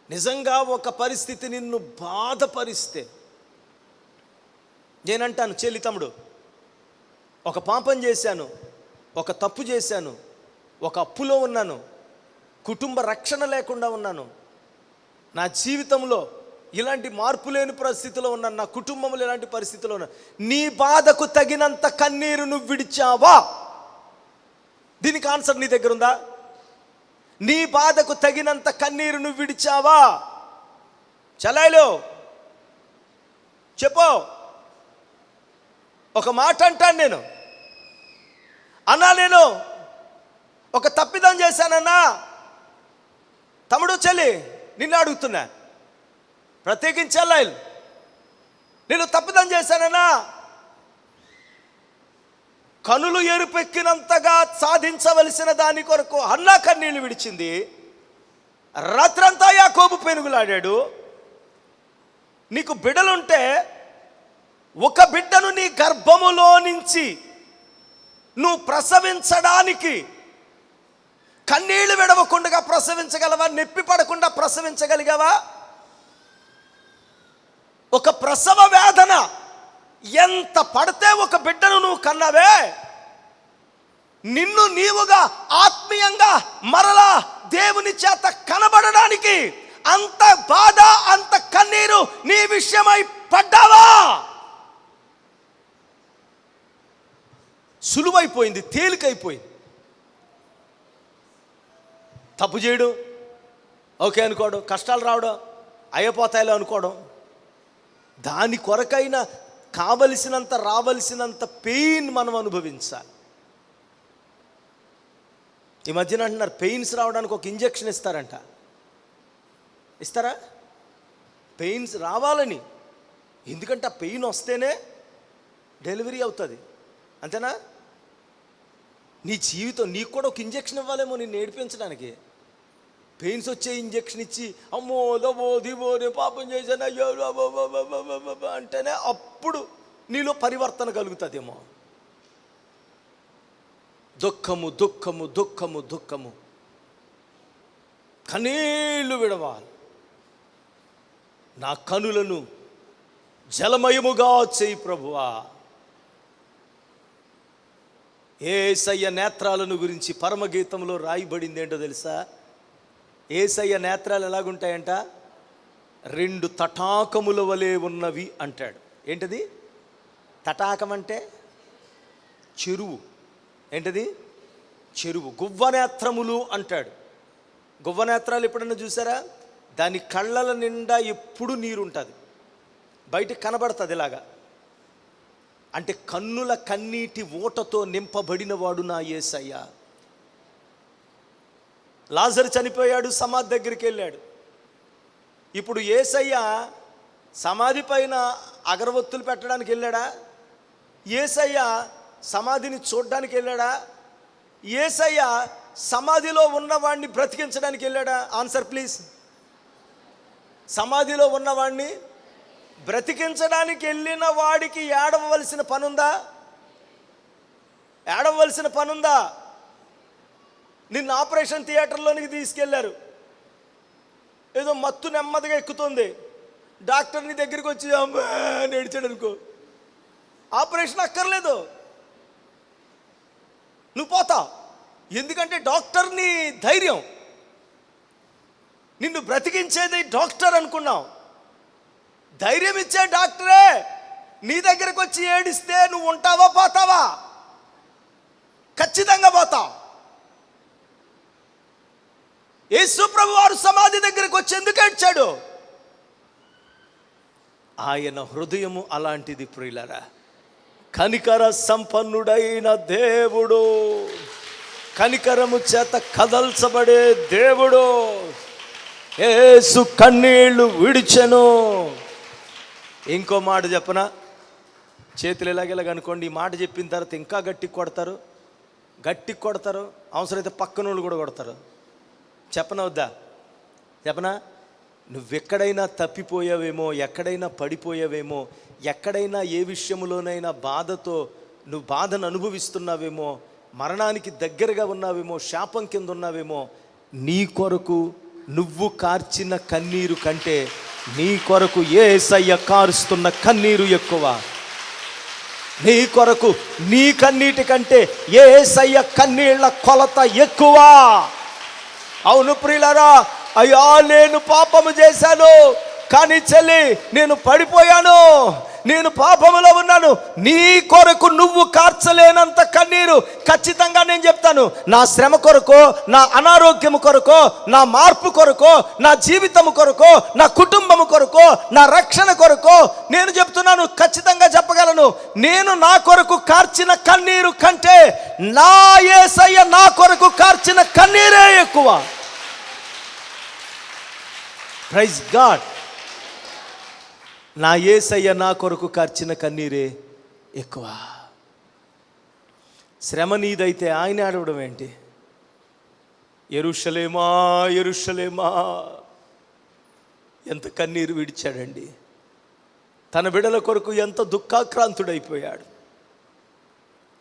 నిజంగా ఒక పరిస్థితి నిన్ను బాధపరిస్తే, నేనంటాను చెల్లి తమ్ముడు, ఒక పాపం చేశాను, ఒక తప్పు చేశాను, ఒక అప్పులో ఉన్నాను, కుటుంబ రక్షణ లేకుండా ఉన్నాను, నా జీవితంలో ఇలాంటి మార్పు లేని పరిస్థితిలో ఉన్నాను, నా కుటుంబంలో ఇలాంటి పరిస్థితిలో ఉన్నాను. నీ బాధకు తగినంత కన్నీరు నువ్వు విడిచావా? దీనికి ఆన్సర్ నీ దగ్గర ఉందా? నీ బాధకు తగినంత కన్నీరు నువ్వు విడిచావా? చలాయిలో చెప్పు. ఒక మాట అంటాను నేను, అన్నా నేను ఒక తప్పిదం చేశానన్నా, తమ్ముడు చెల్లి నిన్ను అడుగుతున్నా, ప్రత్యేకించి చలాయిలు, నేను తప్పిదం చేశానన్నా, కనులు ఎరుపెక్కినంతగా సాధించవలసిన దాని కొరకు అన్నా కన్నీళ్లు విడిచింది. రాత్రంతా యాకోబు పెనుగులాడాడు. నీకు బిడ్డలుంటే ఒక బిడ్డను నీ గర్భములో నుంచి నువ్వు ప్రసవించడానికి కన్నీళ్లు విడవకుండా ప్రసవించగలవా? నొప్పి పడకుండా ప్రసవించగలిగావా? ఒక ప్రసవ వేదన ఎంత పడితే ఒక బిడ్డను నువ్వు కన్నావే, నిన్ను నీవుగా ఆత్మీయంగా మరలా దేవుని చేత కనబడడానికి అంత బాధ, అంత కన్నీరు నీ విషయమై పడ్డావా? సులువైపోయింది, తేలికైపోయింది. తప్పు చేయడం ఓకే అనుకోవడం, కష్టాలు రావడం అయిపోతాయిలో అనుకోవడం, దాని కొరకైనా కావలసినంత రావలసినంత పెయిన్ మనం అనుభవించాలి. ఈ మధ్యన అంటున్నారు పెయిన్స్ రావడానికి ఒక ఇంజెక్షన్ ఇస్తారంట. ఇస్తారా? పెయిన్స్ రావాలని. ఎందుకంటే ఆ పెయిన్ వస్తేనే డెలివరీ అవుతుంది, అంతేనా? నీ జీవితం నీకు కూడా ఒక ఇంజెక్షన్ ఇవ్వాలేమో నిన్ను ఏడిపించడానికి. పెయిన్స్ వచ్చే ఇంజెక్షన్ ఇచ్చి అమ్మో దబో దిబో నేను పాపం చేశాను అయ్యో అంటేనే అప్పుడు నీలో పరివర్తన కలుగుతుందేమో. దుఃఖము దుఃఖము దుఃఖము దుఃఖము, కన్నీళ్లు విడవాలి. నా కనులను జలమయముగా చేయి ప్రభువా. యేసయ్య నేత్రాలను గురించి పరమగీతంలో రాయబడింది ఏంటో తెలుసా? యేసయ్య నేత్రాలు ఎలాగుంటాయంట? 2 తటాకముల వలె ఉన్నవి అంటాడు. ఏంటది? తటాకం అంటే చెరువు. ఏంటది? చెరువు. గువ్వనేత్రములు అంటాడు. గువ్వనేత్రాలు ఎప్పుడన్నా చూసారా? దాని కళ్ళల నిండా ఎప్పుడు నీరుంటుంది, బయటకు కనబడుతుంది ఇలాగా. అంటే కన్నుల కన్నీటి ఊటతో నింపబడినవాడు నా యేసయ్య. లాజరు చనిపోయాడు, సమాధి దగ్గరికి వెళ్ళాడు. ఇప్పుడు యేసయ్య సమాధి పైన అగరవత్తులు పెట్టడానికి వెళ్ళాడా? యేసయ్య సమాధిని చూడడానికి వెళ్ళాడా? యేసయ్య సమాధిలో ఉన్నవాడిని బ్రతికించడానికి వెళ్ళాడా? Answer please. సమాధిలో ఉన్నవాడిని బ్రతికించడానికి వెళ్ళిన వాడికి ఏడవలసిన పనుందా? ఏడవలసిన పనుందా? నిన్ను ఆపరేషన్ థియేటర్లోనికి తీసుకెళ్లారు, ఏదో మత్తు నెమ్మదిగా ఎక్కుతుంది, డాక్టర్ నీ దగ్గరికి వచ్చి ఏడిచాడు అనుకో, ఆపరేషన్ అక్కర్లేదు, నువ్వు పోతావు. ఎందుకంటే డాక్టర్ని ధైర్యం, నిన్ను బ్రతికించేది డాక్టర్ అనుకున్నావు. ధైర్యం ఇచ్చే డాక్టరే నీ దగ్గరకు వచ్చి ఏడిస్తే నువ్వు ఉంటావా పోతావా? ఖచ్చితంగా పోతావు. యేసు ప్రభు వారు సమాధి దగ్గరకు వచ్చి ఎందుకు ఏడ్చాడు? ఆయన హృదయము అలాంటిది ప్రియులారా. కనికర సంపన్నుడైన దేవుడు, కనికరము చేత కదల్చబడే దేవుడు. యేసు కన్నీళ్లు విడిచెను. ఇంకో మాట చెప్పనా? చేతులు ఇలాగేలాగ అనుకోండి, ఈ మాట చెప్పిన తర్వాత ఇంకా గట్టికి కొడతారు, గట్టికి కొడతారు, అవసరమైతే పక్కనోళ్ళు కూడా కొడతారు. చెప్పనా వద్దా? చెప్పనా? నువ్వెక్కడైనా తప్పిపోయావేమో, ఎక్కడైనా పడిపోయావేమో, ఎక్కడైనా ఏ విషయంలోనైనా బాధతో నువ్వు బాధను అనుభవిస్తున్నావేమో, మరణానికి దగ్గరగా ఉన్నావేమో, శాపం కింద ఉన్నావేమో, నీ కొరకు నువ్వు కార్చిన కన్నీరు కంటే నీ కొరకు యేసయ్య కారుస్తున్న కన్నీరు ఎక్కువ. నీ కొరకు నీ కన్నీటి కంటే యేసయ్య కన్నీళ్ల కొలత ఎక్కువ. అవును ప్రియులారా, అయ్యా నేను పాపము చేశాను, కానీ చెల్లి నేను పడిపోయాను, నేను పాపములో ఉన్నాను. నీ కొరకు నువ్వు కార్చలేనంత కన్నీరు ఖచ్చితంగా నేను చెప్తాను. నా శ్రమ కొరకో, నా అనారోగ్యం కొరకో, నా మార్పు కొరకో, నా జీవితం కొరకో, నా కుటుంబం కొరకో, నా రక్షణ కొరకో నేను చెప్తున్నాను, ఖచ్చితంగా చెప్పగలను. నేను నా కొరకు కార్చిన కన్నీరు కంటే నా యేసయ్య నా కొరకు కార్చిన కన్నీరే ఎక్కువ. Praise God. నా యేసయ్య నా కొరకు కార్చిన కన్నీరే ఎక్కువ. శ్రమ నీదైతే ఆయన ఆడవడం ఏంటి? యెరూషలేమా యెరూషలేమా ఎంత కన్నీరు విడిచాడండి. తన బిడ్డల కొరకు ఎంత దుఃఖాక్రాంతుడైపోయాడు.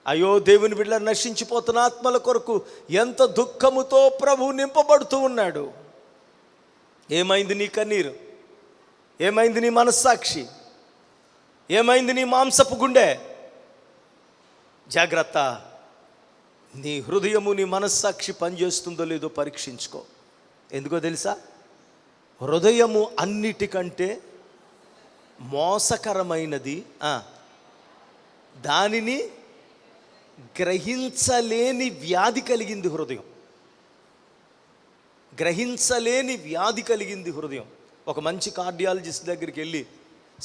అయ్యో దేవుని బిడ్డల నశించిపోతున్న ఆత్మల కొరకు ఎంత దుఃఖముతో ప్రభు నింపబడుతూ ఉన్నాడు. ఏమైంది నీ కన్నీరు? ఏమైంది నీ మనస్సాక్షి? ఏమైంది నీ మాంసపు గుండె? జాగ్రత్త, నీ హృదయము నీ మనస్సాక్షి పనిచేస్తుందో లేదో పరీక్షించుకో. ఎందుకో తెలుసా? హృదయము అన్నిటికంటే మోసకరమైనది, దానిని గ్రహించలేని వ్యాధి కలిగింది హృదయం. గ్రహించలేని వ్యాధి కలిగింది హృదయం. ఒక మంచి కార్డియాలజిస్ట్ దగ్గరికి వెళ్ళి,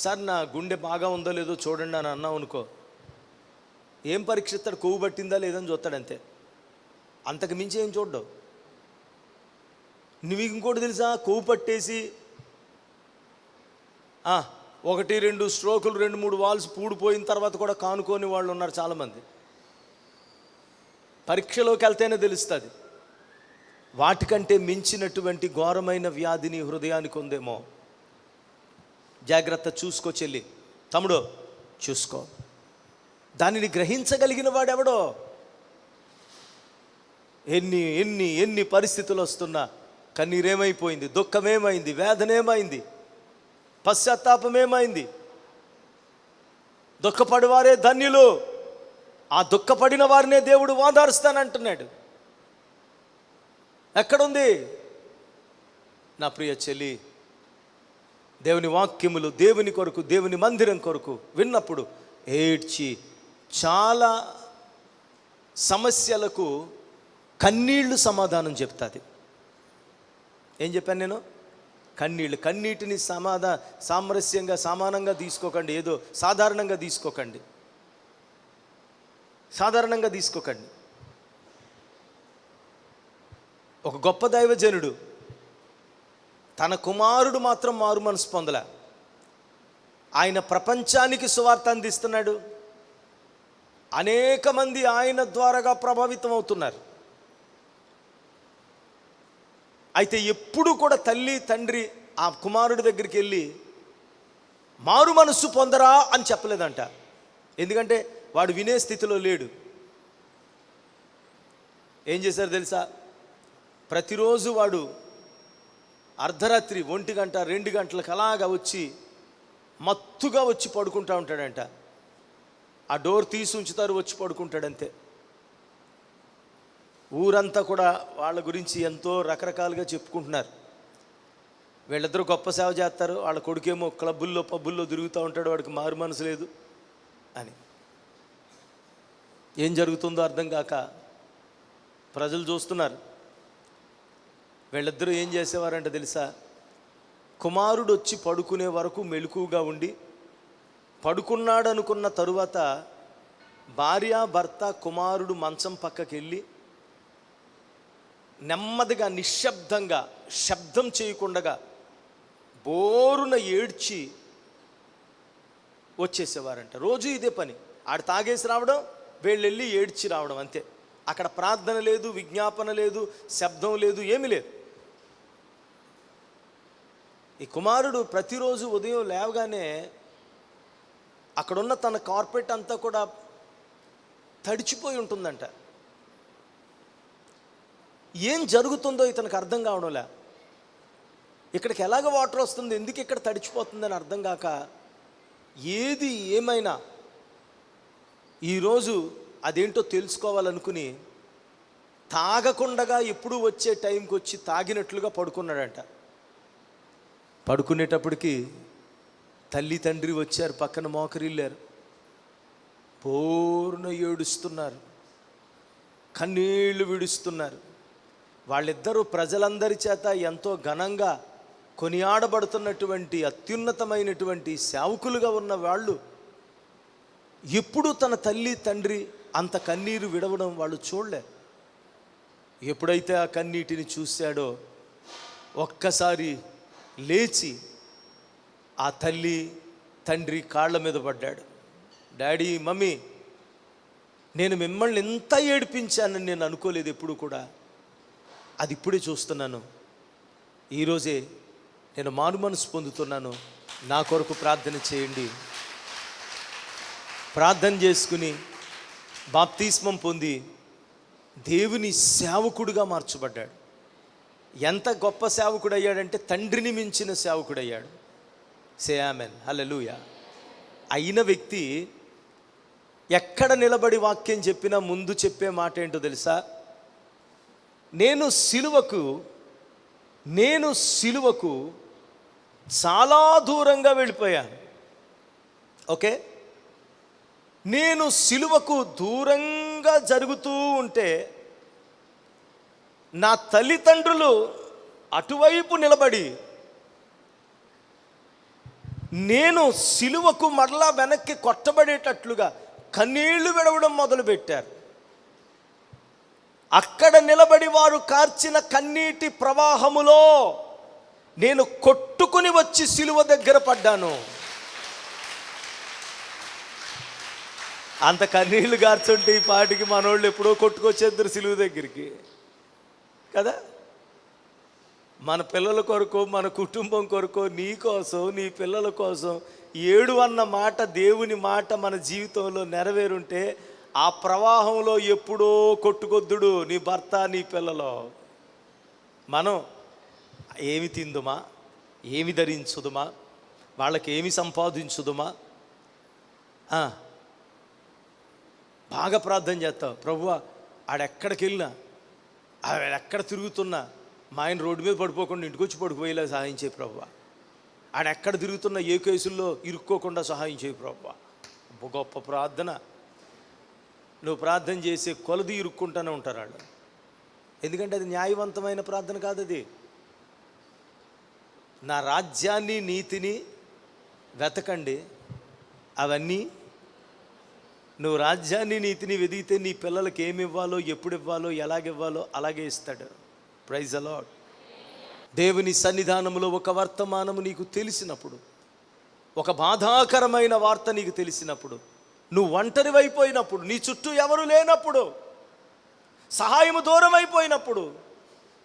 సార్ నా గుండె బాగా ఉందో లేదో చూడండి అని అన్నావు అనుకో, ఏం పరీక్షిస్తాడు? కొవ్వు పట్టిందా లేదని చూస్తాడు, అంతే. అంతకు మించి ఏం చూడ్డావు. నువ్వు ఇంకోటి తెలుసా? కొవ్వు పట్టేసి 1-2 స్ట్రోకులు 2-3 వాల్స్ పూడిపోయిన తర్వాత కూడా కానుకోని వాళ్ళు ఉన్నారు చాలామంది. పరీక్షలోకి వెళ్తేనే తెలుస్తుంది. వాటికంటే మించినటువంటి ఘోరమైన వ్యాధిని హృదయానికి ఉందేమో. జాగ్రత్త, చూసుకో చెల్లి, తమ్ముడు, చూసుకో. దానిని గ్రహించగలిగిన వాడెవడో? ఎన్ని ఎన్ని ఎన్ని పరిస్థితులు వస్తున్నా కన్నీరేమైపోయింది, దుఃఖమేమైంది, వేదనేమైంది, పశ్చాత్తాపమేమైంది? దుఃఖపడివారే ధన్యులు, ఆ దుఃఖపడిన వారినే దేవుడు ఓదారుస్తానంటున్నాడు. ఎక్కడుంది నా ప్రియ చెల్లి? దేవుని వాక్యములు దేవుని కొరకు, దేవుని మందిరం కొరకు విన్నప్పుడు ఏడ్చి, చాలా సమస్యలకు కన్నీళ్లు సమాధానం చెప్తుంది. ఏం చెప్పాను నేను? కన్నీళ్ళు. కన్నీటిని సామరస్యంగా సమానంగా తీసుకోకండి, ఏదో సాధారణంగా తీసుకోకండి, సాధారణంగా తీసుకోకండి. ఒక గొప్ప దైవజనుడు తన కుమారుడు మాత్రం మారు మనసు పొందలే. ఆయన ప్రపంచానికి సువార్త అందిస్తున్నాడు. అనేక మంది ఆయన ద్వారాగా ప్రభావితం అవుతున్నారు. అయితే ఎప్పుడు కూడా తల్లి తండ్రి ఆ కుమారుడి దగ్గరికి వెళ్ళి మారు మనస్సు పొందరా అని చెప్పలేదంట. ఎందుకంటే వాడు వినే స్థితిలో లేడు. ఏం చేశారు తెలుసా? ప్రతిరోజు వాడు అర్ధరాత్రి 1 గంట 2 గంటలకు అలాగా వచ్చి మత్తుగా వచ్చి పడుకుంటూ ఉంటాడంట. ఆ డోర్ తీసి ఉంచుతారు, వచ్చి పడుకుంటాడంతే. ఊరంతా కూడా వాళ్ళ గురించి ఎంతో రకరకాలుగా చెప్పుకుంటున్నారు. వీళ్ళిద్దరూ గొప్ప సేవ చేస్తారు, వాళ్ళ కొడుకేమో క్లబ్బుల్లో పబ్బుల్లో తిరుగుతూ ఉంటాడు, వాడికి మారు మనసు లేదు అని. ఏం జరుగుతుందో అర్థం కాక ప్రజలు చూస్తున్నారు. వీళ్ళిద్దరూ ఏం చేసేవారంటే తెలుసా? కుమారుడు వచ్చి పడుకునే వరకు మెలకుగా ఉండి, పడుకున్నాడు అనుకున్న తరువాత భార్య భర్త కుమారుడు మంచం పక్కకి వెళ్ళి నెమ్మదిగా నిశ్శబ్దంగా, శబ్దం చేయకుండా బోరున ఏడ్చి వచ్చేసేవారంట. రోజు ఇదే పని. ఆడు తాగేసి రావడం, వీళ్ళు వెళ్ళి ఏడ్చి రావడం, అంతే. అక్కడ ప్రార్థన లేదు, విజ్ఞాపన లేదు, శబ్దం లేదు, ఏమీ లేదు. ఈ కుమారుడు ప్రతిరోజు ఉదయం లేవగానే అక్కడున్న తన కార్పెట్ అంతా కూడా తడిచిపోయి ఉంటుందంట. ఏం జరుగుతుందో ఇతనికి అర్థం కావడంలే. ఇక్కడికి ఎలాగ వాటర్ వస్తుంది, ఎందుకు ఇక్కడ తడిచిపోతుందని అర్థం కాక ఏది ఏమైనా ఈరోజు అదేంటో తెలుసుకోవాలనుకుని తాగకుండగా ఎప్పుడు వచ్చే టైంకి వచ్చి తాగినట్లుగా పడుకున్నాడంట. పడుకునేటప్పటికి తల్లి తండ్రి వచ్చారు, పక్కన మోకరిల్లారు, పూర్ణ ఏడుస్తున్నారు, కన్నీళ్లు విడుస్తున్నారు. వాళ్ళిద్దరూ ప్రజలందరి చేత ఎంతో ఘనంగా కొనియాడబడుతున్నటువంటి అత్యున్నతమైనటువంటి సేవకులుగా ఉన్న వాళ్ళు ఎప్పుడు తన తల్లి తండ్రి అంత కన్నీరు విడవడం వాళ్ళు చూడలే. ఎప్పుడైతే ఆ కన్నీటిని చూశాడో ఒక్కసారి లేచి ఆ తల్లి తండ్రి కాళ్ళ మీద పడ్డాడు. డాడీ, మమ్మీ, నేను మిమ్మల్ని ఎంత ఏడిపించానని నేను అనుకోలేదు ఎప్పుడు కూడా. అది ఇప్పుడే చూస్తున్నాను. ఈరోజే నేను మారు మనసు పొందుతున్నాను. నా కొరకు ప్రార్థన చేయండి. ప్రార్థన చేసుకుని బాప్తిస్మం పొంది దేవుని సేవకుడిగా మార్చబడ్డాడు. ఎంత గొప్ప సేవకుడు అయ్యాడంటే తండ్రిని మించిన సేవకుడు అయ్యాడు. సే ఆమెన్, హల్లెలూయా. అయిన వ్యక్తి ఎక్కడ నిలబడి వాక్యం చెప్పినా ముందు చెప్పే మాట ఏంటో తెలుసా? నేను సిలువకు చాలా దూరంగా వెళ్ళిపోయాను. ఓకే, నేను సిలువకు దూరంగా జరుగుతూ ఉంటే నా తల్లిదండ్రులు అటువైపు నిలబడి నేను సిలువకు మరలా వెనక్కి కొట్టబడేటట్లుగా కన్నీళ్లు విడవడం మొదలుపెట్టారు. అక్కడ నిలబడి వారు కార్చిన కన్నీటి ప్రవాహములో నేను కొట్టుకుని వచ్చి సిలువ దగ్గర పడ్డాను. అంత కన్నీళ్లు కార్చుంటే ఈ పాటికి మనోళ్ళు ఎప్పుడో కొట్టుకొచ్చేద్దరు సిలువ దగ్గరికి కదా. మన పిల్లల కొరకు, మన కుటుంబం కొరకు, నీ కోసం, నీ పిల్లల కోసం ఏడు అన్న మాట, దేవుని మాట మన జీవితంలో నెరవేరుంటే ఆ ప్రవాహంలో ఎప్పుడో కొట్టుకొద్దుడు నీ భర్త, నీ పిల్లలో. మనం ఏమి తిందుమా, ఏమి ధరించుదుమా, వాళ్ళకి ఏమి సంపాదించుదుమా, బాగా ప్రార్థన చేస్తావు. ప్రభువా, ఆడెక్కడికి వెళ్ళినా, ఆడెక్కడ తిరుగుతున్నా మా ఆయన రోడ్డు మీద పడిపోకుండా ఇంటికి వచ్చి పడిపోయేలా సహాయం చేయి ప్రభువా. ఆడెక్కడ తిరుగుతున్నా ఏ కేసుల్లో ఇరుక్కోకుండా సహాయం చేయి ప్రభువా. గొప్ప ప్రార్థన. నువ్వు ప్రార్థన చేసే కొలది ఇరుక్కుంటూనే ఉంటారు వాళ్ళు. ఎందుకంటే అది న్యాయవంతమైన ప్రార్థన కాదు. అది నా రాజ్యాన్ని, నీతిని వెతకండి, అవన్నీ నువ్వు రాజ్యాన్ని, నీతిని వెదిగితే నీ పిల్లలకి ఏమి ఇవ్వాలో, ఎప్పుడు ఇవ్వాలో, ఎలాగివ్వాలో అలాగే ఇస్తాడు. Praise the Lord. దేవుని సన్నిధానంలో ఒక వర్తమానము నీకు తెలిసినప్పుడు, ఒక బాధాకరమైన వార్త నీకు తెలిసినప్పుడు, నువ్వు ఒంటరివైపోయినప్పుడు, నీ చుట్టూ ఎవరు లేనప్పుడు, సహాయము దూరం అయిపోయినప్పుడు,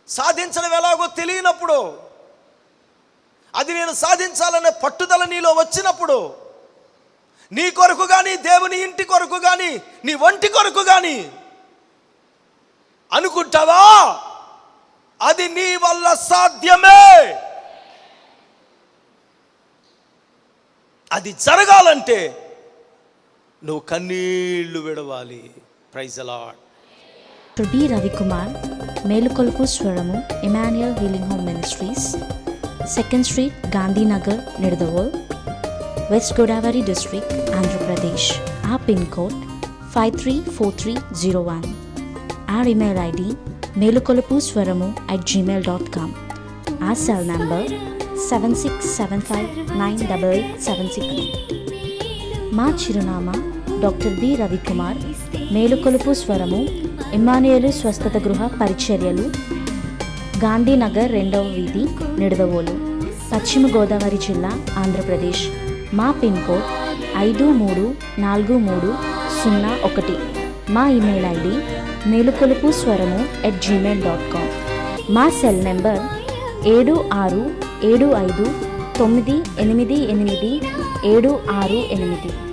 సాధించడం ఎలాగో తెలియనప్పుడు, అది నేను సాధించాలనే పట్టుదల నీలో వచ్చినప్పుడు, నీ కొరకు కానీ, దేవుని ఇంటి కొరకు కానీ, నీ ఒంటి కొరకు కానీ అనుకుంటావా? అది నీ వల్ల సాధ్యమే. అది జరగాలంటే నువ్వు కన్నీళ్లు విడవాలి. Praise the lord. Doctor b Ravikumar, మేలుకొలుపు స్వరము, Emmanuel healing home ministries, 2nd street, Gandhinagar, Nidadavole, west Godavari district, Andhra Pradesh. Our pin code 534301. Our email ID melukolupuswaramu@gmail.com. Our cell number 7675988768. మా చిరునామా డాక్టర్ బి రవికుమార్, మేలుకొలుపు స్వరము, ఇమ్మానుయేలు స్వస్థత గృహ పరిచర్యలు, గాంధీనగర్ 2వ వీధి, నిడదవోలు, పశ్చిమ గోదావరి జిల్లా, ఆంధ్రప్రదేశ్. మా పిన్ కోడ్ 534301. మా ఇమెయిల్ ఐడి melukolupuswaramu@gmail.com. మా సెల్ నెంబర్ 767598887668.